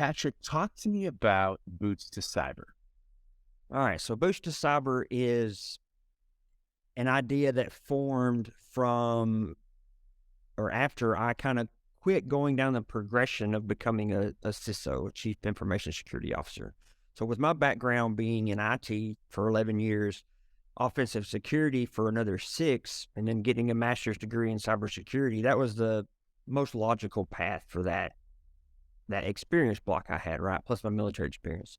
Patrick, talk to me about Boots to Cyber. All right. So Boost to Cyber is an idea that formed from or after I kind of quit going down the progression of becoming a CISO, a Chief Information Security Officer. So with my background being in IT for 11 years, offensive security for another 6, and then getting a master's degree in cybersecurity, that was the most logical path for that experience block I had, right? Plus my military experience.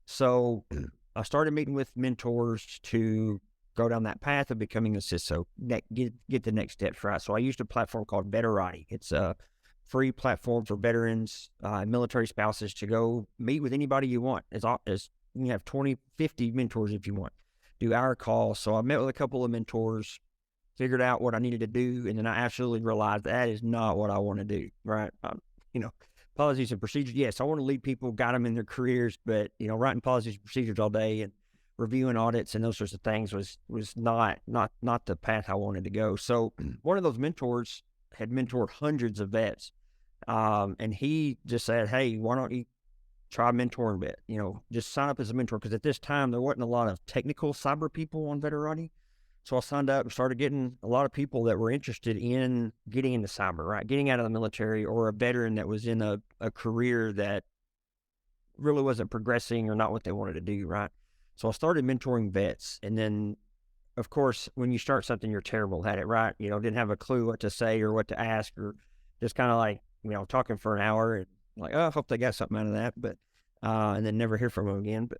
So I started meeting with mentors to go down that path of becoming a CISO, get the next steps right. So I used a platform called Veterati. It's a free platform for veterans, military spouses to go meet with anybody you want. As you have 20, 50 mentors if you want. Do our calls. So I met with a couple of mentors, figured out what I needed to do, and then I absolutely realized that is not what I want to do, right? You know, policies and procedures. Yes, I want to lead people, guide them in their careers, but writing policies and procedures all day and reviewing audits and those sorts of things was not the path I wanted to go. So one of those mentors had mentored hundreds of vets, and he just said, "Hey, why don't you try mentoring vet? Just sign up as a mentor." Because at this time there wasn't a lot of technical cyber people on Veterati. So I signed up and started getting a lot of people that were interested in getting into cyber, right? Getting out of the military, or a veteran that was in a career that really wasn't progressing or not what they wanted to do, right? So I started mentoring vets. And then, of course, when you start something, you're terrible at it, right? Didn't have a clue what to say or what to ask, or just kind of like, talking for an hour and like, oh, I hope they got something out of that. But, and then never hear from them again. But,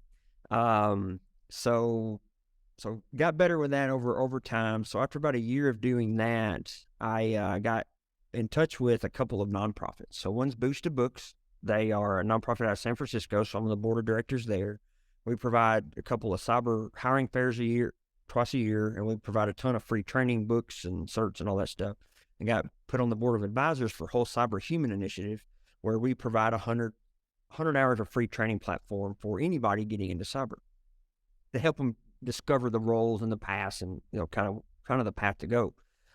so got better with that over time. So after about a year of doing that, I got in touch with a couple of nonprofits. So one's Boost to Books. They are a nonprofit out of San Francisco, so I'm on the board of directors there. We provide a couple of cyber hiring fairs twice a year, and we provide a ton of free training books and certs and all that stuff. And got put on the board of advisors for Whole Cyber Human Initiative, where we provide 100 hours of free training platform for anybody getting into cyber to help them discover the roles in the past and kind of the path to go.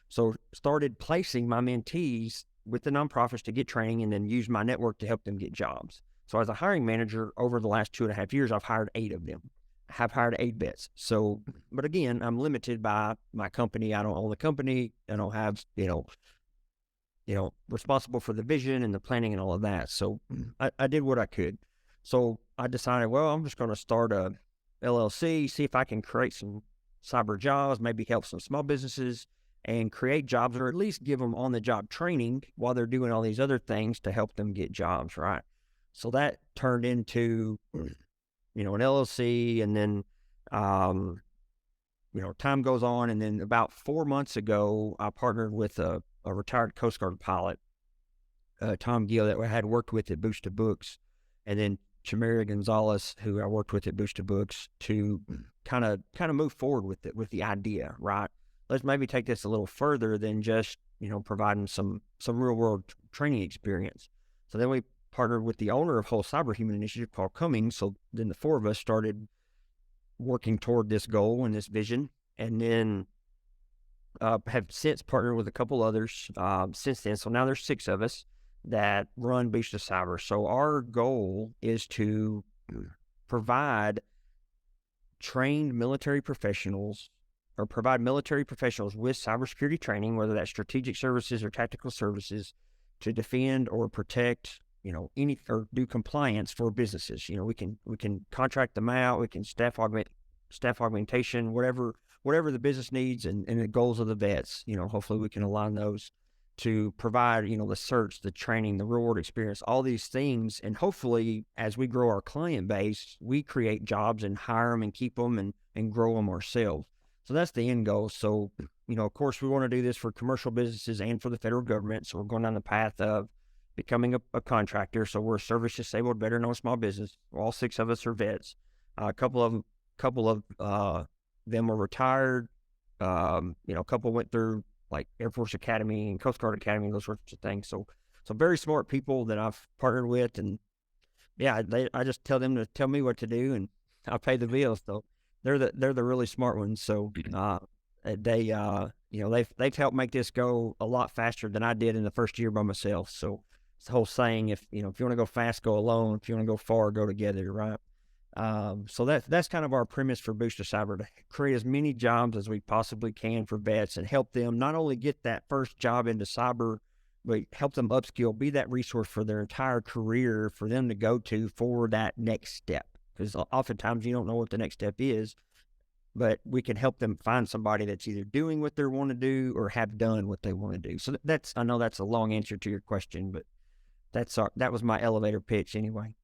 So started placing my mentees with the nonprofits to get training, and then use my network to help them get jobs. So as a hiring manager over the last 2.5 years, I've hired 8 of them. I have hired 8 vets. So, but again, I'm limited by my company. I don't own the company. I don't have, responsible for the vision and the planning and all of that. So I did what I could. So I decided, well, I'm just going to start a LLC, see if I can create some cyber jobs, maybe help some small businesses and create jobs, or at least give them on-the-job training while they're doing all these other things to help them get jobs, right? So that turned into, an LLC, and then, time goes on, and then about 4 months ago, I partnered with a retired Coast Guard pilot, Tom Gill, that I had worked with at Boost to Books, and then Chamaria Gonzalez, who I worked with at Boost to Books, to kind of move forward with the idea, right? Let's maybe take this a little further than just, providing some real world training experience. So then we partnered with the owner of Whole Cyber Human Initiative, Paul Cummings. So then the 4 of us started working toward this goal and this vision, and then have since partnered with a couple others since then. So now there's 6 of us that run Boost to Cyber. So our goal is to provide trained military professionals, or provide military professionals with cybersecurity training, whether that's strategic services or tactical services, to defend or protect, any, or do compliance for businesses. We can contract them out, we can staff augmentation, whatever the business needs and the goals of the vets. Hopefully we can align those to provide, the certs, the training, the real world experience, all these things. And hopefully as we grow our client base, we create jobs and hire them and keep them and grow them ourselves. So that's the end goal. So, of course, we want to do this for commercial businesses and for the federal government. So we're going down the path of becoming a contractor. So we're a service disabled veteran-owned small business. All 6 of us are vets. A couple of them were retired. A couple went through like Air Force Academy and Coast Guard Academy, those sorts of things. So very smart people that I've partnered with, and yeah, I just tell them to tell me what to do, and I pay the bills. So they're the really smart ones. So they've helped make this go a lot faster than I did in the first year by myself. So It's the whole saying, if you want to go fast, go alone. If you want to go far, go together, right? So that's kind of our premise for Boost to Cyber, to create as many jobs as we possibly can for vets and help them not only get that first job into cyber, but help them upskill, be that resource for their entire career for them to go to for that next step. Because oftentimes you don't know what the next step is, but we can help them find somebody that's either doing what they want to do or have done what they want to do. So I know that's a long answer to your question, but that was my elevator pitch anyway.